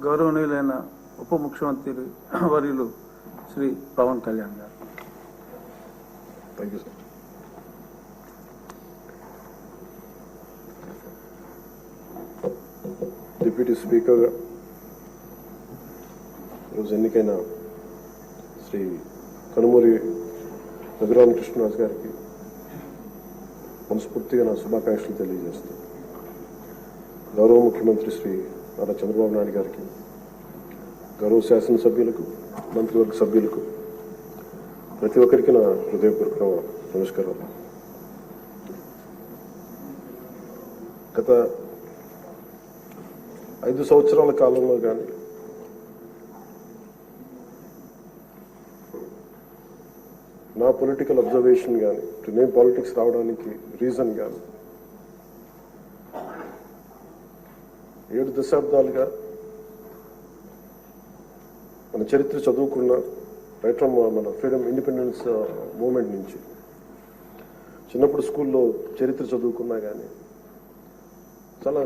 గౌరవనీయులైన ఉప ముఖ్యమంత్రి వర్యులు శ్రీ పవన్ కళ్యాణ్ గారు. Thank you sir. Deputy speaker ఈరోజు ఎన్నికైన శ్రీ కనుమూరి రఘురామకృష్ణరాజు గారికి మనస్ఫూర్తిగా నా శుభాకాంక్షలు తెలియజేస్తూ, గౌరవ ముఖ్యమంత్రి శ్రీ నారా చంద్రబాబు నాయుడు గారికి, గౌరవ శాసనసభ్యులకు, మంత్రివర్గ సభ్యులకు, ప్రతి ఒక్కరికి నా హృదయపూర్వక నమస్కారాలు. గత 5 సంవత్సరాల కాలంలో కానీ నా పొలిటికల్ అబ్జర్వేషన్ కానీ, నేను పాలిటిక్స్ రావడానికి రీజన్ కానీ 7 దశాబ్దాలుగా మన చరిత్ర చదువుకున్న రైట్ ఫ్రమ్ మన ఫ్రీడమ్ ఇండిపెండెన్స్ మూమెంట్ నుంచి చిన్నప్పుడు స్కూల్లో చరిత్ర చదువుకున్నా కానీ చాలా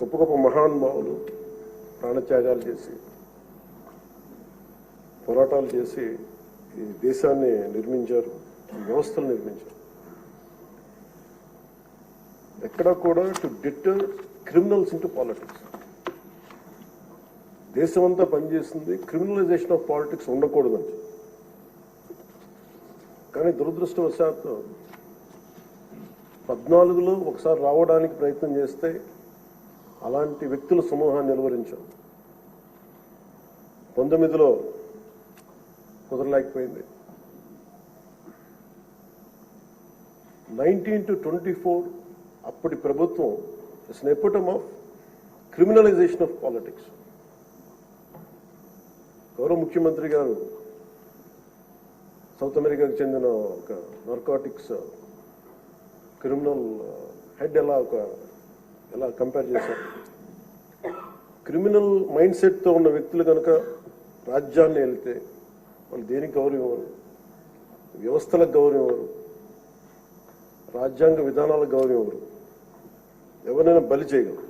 గొప్ప గొప్ప మహానుభావులు ప్రాణత్యాగాలు చేసి పోరాటాలు చేసి ఈ దేశాన్ని నిర్మించారు, ఈ వ్యవస్థలు నిర్మించారు. ఎక్కడా కూడా to deter criminals into politics. దేశమంతా పనిచేస్తుంది క్రిమినలైజేషన్ ఆఫ్ పాలిటిక్స్ ఉండకూడదని. కానీ దురదృష్టవశాత్తు 14లో ఒకసారి రావడానికి ప్రయత్నం చేస్తే అలాంటి వ్యక్తుల సమూహాన్ని నిలువరించాం. 19లో కుదరలేకపోయింది. 19 to 24 అప్పటి ప్రభుత్వం it's an ఎపిటమ్ of criminalization of politics. గౌరవ ముఖ్యమంత్రి గారు సౌత్ అమెరికాకు చెందిన ఒక నార్కోటిక్స్ క్రిమినల్ హెడ్ ఎలా కంపేర్ చేశారు. క్రిమినల్ మైండ్ సెట్తో ఉన్న వ్యక్తులు కనుక రాజ్యాన్ని వెళితే వాళ్ళు దేనికి గౌరవం ఇవ్వరు, వ్యవస్థలకు గౌరవం ఇవ్వరు, రాజ్యాంగ విధానాలకు గౌరవం ఇవ్వరు, ఎవరైనా బలి చేయగలరు.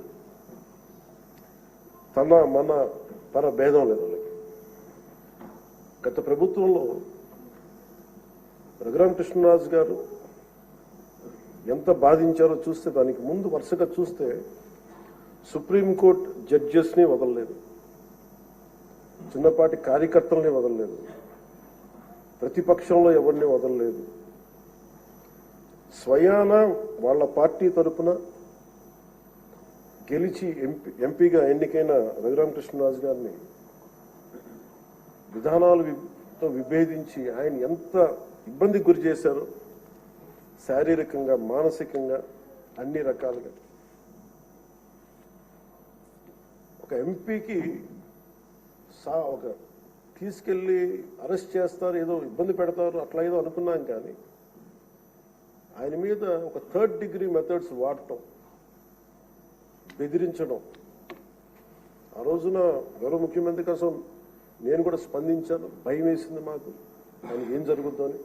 మన పర భేదం లేదు వాళ్ళకి. గత ప్రభుత్వంలో రఘురామకృష్ణరాజు గారు ఎంత బాధించారో చూస్తే, దానికి ముందు వరుసగా చూస్తే సుప్రీంకోర్టు జడ్జెస్ని వదలలేదు, చిన్నపాటి కార్యకర్తల్ని వదలలేదు, ప్రతిపక్షంలో ఎవరిని వదలలేదు. స్వయాన వాళ్ళ పార్టీ తరఫున గెలిచి ఎంపీగా ఎన్నికైన రఘురామకృష్ణరాజు గారిని విధానాలతో విభేదించి ఆయన ఎంత ఇబ్బందికి గురి చేశారో, శారీరకంగా, మానసికంగా, అన్ని రకాలుగా. ఒక ఎంపీకి ఒక తీసుకెళ్లి అరెస్ట్ చేస్తారు, ఏదో ఇబ్బంది పెడతారు, అట్లా ఏదో అనుకున్నాం. కానీ ఆయన మీద ఒక 3rd degree మెథడ్స్ వాడటం, బెదిరించడం. ఆ రోజున గౌరవ ముఖ్యమంత్రి కోసం నేను కూడా స్పందించాను. భయం వేసింది మాకు, ఆయనకి ఏం జరుగుద్దో అని.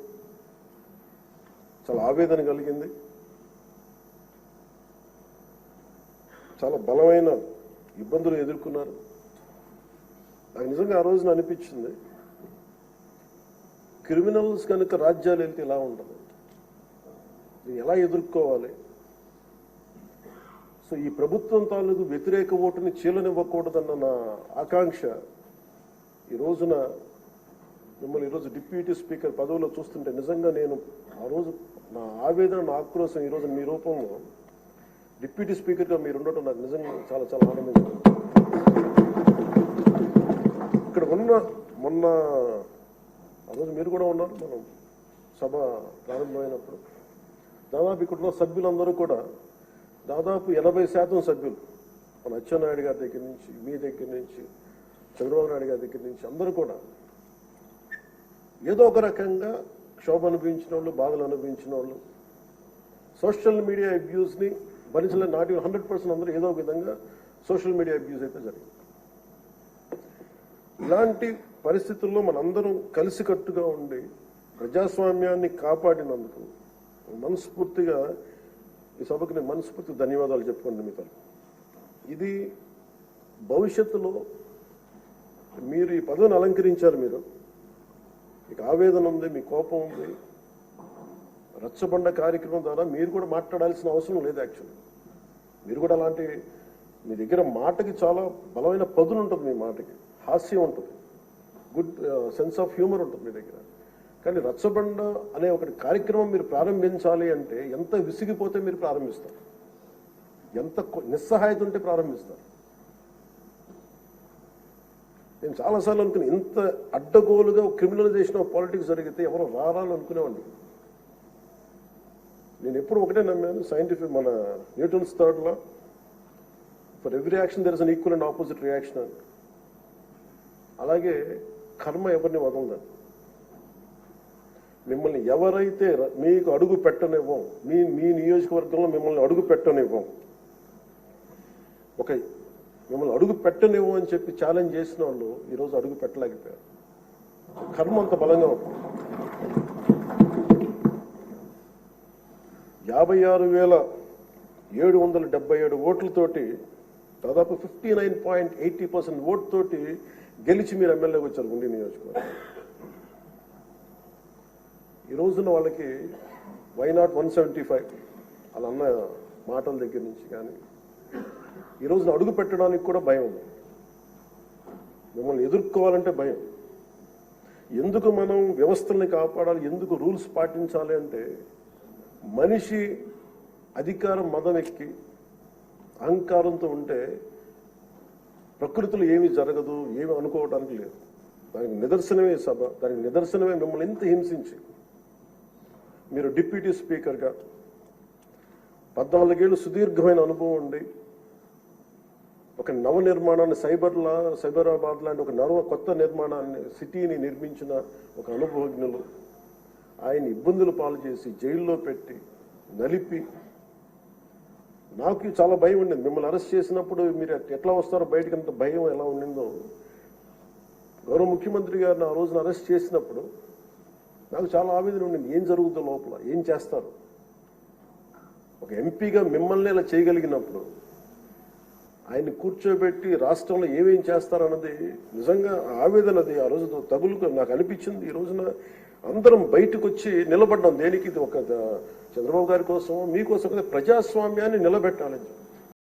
చాలా ఆవేదన కలిగింది. చాలా బలమైన ఇబ్బందులు ఎదుర్కొన్నారు. నాకు నిజంగా ఆ రోజున అనిపించింది, క్రిమినల్స్ కనుక రాజ్యాలు వెళ్తే ఎలా ఉండదు, ఎలా ఎదుర్కోవాలి. సో ఈ ప్రభుత్వం తాలూకు వ్యతిరేక ఓటుని చీలనివ్వకూడదన్న నా ఆకాంక్ష ఈ రోజున మిమ్మల్ని ఈరోజు డిప్యూటీ స్పీకర్ పదవిలో చూస్తుంటే నిజంగా నేను ఆ రోజు నా ఆవేదన, నా ఆక్రోశం ఈరోజు మీ రూపంలో డిప్యూటీ స్పీకర్గా మీరు ఉండటం నాకు నిజంగా చాలా చాలా ఆనందించింది. ఇక్కడ మొన్న ఆ రోజు మీరు కూడా ఉన్నారు, మనం సభ ప్రారంభమైనప్పుడు దాదాపు ఇక్కడ ఉన్న సభ్యులందరూ కూడా దాదాపు 80% సభ్యులు మన అచ్చెన్నాయుడు గారి దగ్గర నుంచి, మీ దగ్గర నుంచి, చంద్రబాబు నాయుడు గారి దగ్గర నుంచి అందరూ కూడా ఏదో ఒక రకంగా క్షోభ అనుభవించిన వాళ్ళు, బాధలు అనుభవించిన వాళ్ళు, సోషల్ మీడియా అబ్యూస్ని భరించలేని, నాటి 100% అందరూ ఏదో ఒక విధంగా సోషల్ మీడియా అబ్యూస్ అయితే జరిగింది. ఇలాంటి పరిస్థితుల్లో మనందరం కలిసికట్టుగా ఉండి ప్రజాస్వామ్యాన్ని కాపాడినందుకు మనస్ఫూర్తిగా ఈ సభకు నేను మనస్ఫూర్తి ధన్యవాదాలు చెప్పుకోండి మీతో. ఇది భవిష్యత్తులో మీరు ఈ పదవిని అలంకరించారు, మీరు మీకు ఆవేదన ఉంది, మీ కోపం ఉంది, రచ్చబండ కార్యక్రమం ద్వారా మీరు కూడా మాట్లాడాల్సిన అవసరం లేదు. యాక్చువల్లీ మీరు కూడా అలాంటి, మీ దగ్గర మాటకి చాలా బలమైన పదును ఉంటుంది, మీ మాటకి హాస్యం ఉంటుంది, గుడ్ సెన్స్ ఆఫ్ హ్యూమర్ ఉంటుంది మీ దగ్గర. కానీ రచ్చబండ అనే ఒకటి కార్యక్రమం మీరు ప్రారంభించాలి అంటే ఎంత విసిగిపోతే మీరు ప్రారంభిస్తారు, ఎంత నిస్సహాయత ఉంటే ప్రారంభిస్తారు. నేను చాలాసార్లు అనుకుని ఇంత అడ్డగోలుగా క్రిమినలైజేషన్ ఆఫ్ పాలిటిక్స్ జరిగితే ఎవరు రారాని అనుకునేవాడిని. నేను ఎప్పుడు ఒకటే నమ్మాను, సైంటిఫిక్ మన Newton's third law, for every action there is an equal and opposite reaction అని. అలాగే కర్మ ఎవరిని వదలదని. మిమ్మల్ని ఎవరైతే మీకు అడుగు పెట్టనివ్వం, మీ నియోజకవర్గంలో మిమ్మల్ని అడుగు పెట్టనివ్వం, మిమ్మల్ని అడుగు పెట్టనివ్వం అని చెప్పి ఛాలెంజ్ చేసిన వాళ్ళు ఈరోజు అడుగు పెట్టలేకపోయారు. కర్మ అంత బలంగా ఉంటుంది. 56,777 ఓట్లతోటి దాదాపు 59.80% ఓటుతోటి గెలిచి మీరు ఎమ్మెల్యేకి వచ్చారు గుండి నియోజకవర్గం. ఈ రోజున వాళ్ళకి వైనాట్ 175 అలా అన్న మాటల దగ్గర నుంచి కానీ ఈ రోజున అడుగు పెట్టడానికి కూడా భయం ఉంది. మిమ్మల్ని ఎదుర్కోవాలంటే భయం. ఎందుకు మనం వ్యవస్థల్ని కాపాడాలి, ఎందుకు రూల్స్ పాటించాలి అంటే మనిషి అధికారం మదం ఎక్కి అహంకారంతో ఉంటే ప్రకృతిలో ఏమీ జరగదు, ఏమి అనుకోవడానికి లేదు. దానికి నిదర్శనమే సభ, దానికి నిదర్శనమే మిమ్మల్ని ఎంత హింసించి మీరు డిప్యూటీ స్పీకర్గా 14 ఏళ్ళు సుదీర్ఘమైన అనుభవం ఉండి ఒక నవ నిర్మాణాన్ని సైబరాబాద్ లాంటి ఒక కొత్త నిర్మాణాన్ని, సిటీని నిర్మించిన ఒక అనుభవజ్ఞులు ఆయన ఇబ్బందులు పాలు చేసి జైల్లో పెట్టి నలిపి, నాకు చాలా భయం ఉండింది. మిమ్మల్ని అరెస్ట్ చేసినప్పుడు మీరు ఎట్లా వస్తారో బయటకు, అంత భయం ఎలా ఉండిందో. గౌరవ ముఖ్యమంత్రి గారిని ఆ రోజున అరెస్ట్ చేసినప్పుడు నాకు చాలా ఆవేదన ఉండింది. ఏం జరుగుతుందో లోపల, ఏం చేస్తారు? ఒక ఎంపీగా మిమ్మల్ని ఇలా చేయగలిగినప్పుడు ఆయన్ని కూర్చోబెట్టి రాష్ట్రంలో ఏమేం చేస్తారన్నది నిజంగా ఆవేదనది ఆ రోజు తగులుకు నాకు అనిపించింది. ఈ రోజున అందరం బయటకు వచ్చి నిలబడ్డాం. దేనికి? ఇది ఒక చంద్రబాబు గారి కోసం, మీకోసం ప్రజాస్వామ్యాన్ని నిలబెట్టాలని చెప్పి.